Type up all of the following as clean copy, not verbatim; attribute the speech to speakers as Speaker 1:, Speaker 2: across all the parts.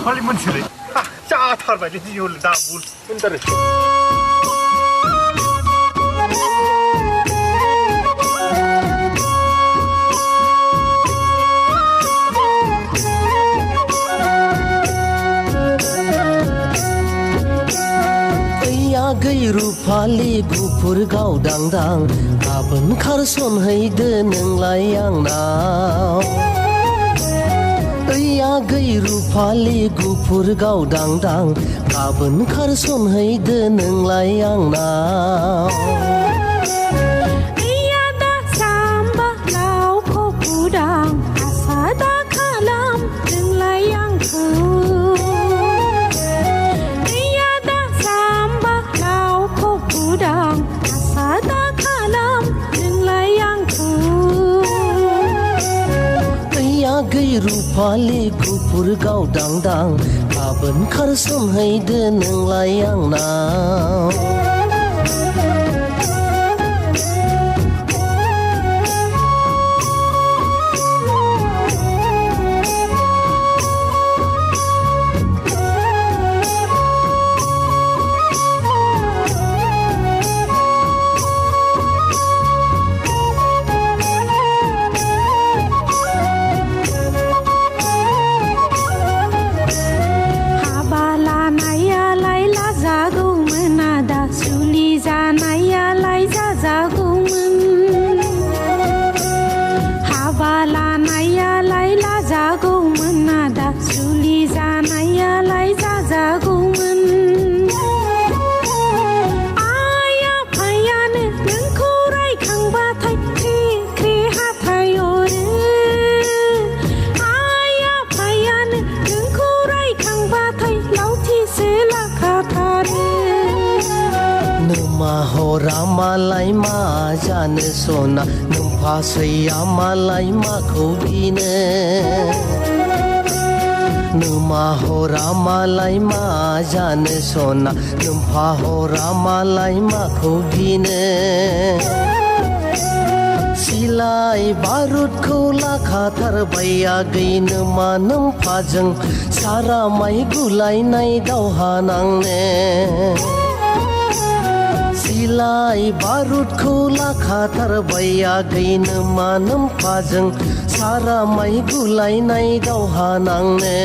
Speaker 1: खालि मोनसेलै जाथारबायलै दिनै हले दाबुल होनथारो
Speaker 2: गै रुफालि गुफुर गावदांदां गाबोन खारसनहैदो नोंलाय आंनाव ओइया गै रुफालि गुफुर गावदांदां गाबोन खारसनहैदो नोंलाय आंनाव रुफालि गुफुर गावदांदां गाबोन खारसनहैदो नोंलाय आंनाव मालाय मा जानो सना नों फासैया मालाय माखौ गिनो नोमा हरा मालाय मा जानो सना नों फाहरा मालाय माखौ गिनो सिलाय बारुदखौ लाखाथारबाय आगै नोमा नों फाजों सारा माइ गुलायनाय दावहा नांनो सिलाय बारुदखौ लाखाथारबाय आगै नोमा नोम्फाजों सारा माइ गुलायनाय दावहा नांनो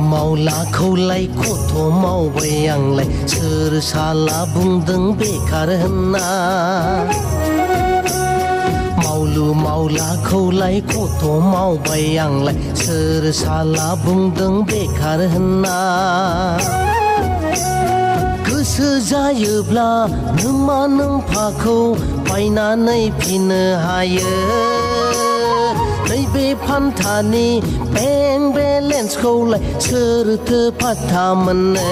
Speaker 2: मावलाखौलाय खथ' मावबाय आंलाय सोर साला बुंदों बेखार होनना मावलु मावलाखौलाय खथ' मावबाय आंलाय सोर साला बुंदों बेखार होनना गोसो जायोब्ला नोमा नोम्फाखौ बायनानै फिनो हायो नैबे फान्थानि बेंक बेलेन्सखौलाय सोरथो फात्ता मोननो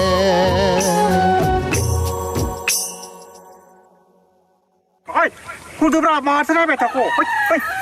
Speaker 1: कुदुब्रा माथो रायबाय थाख'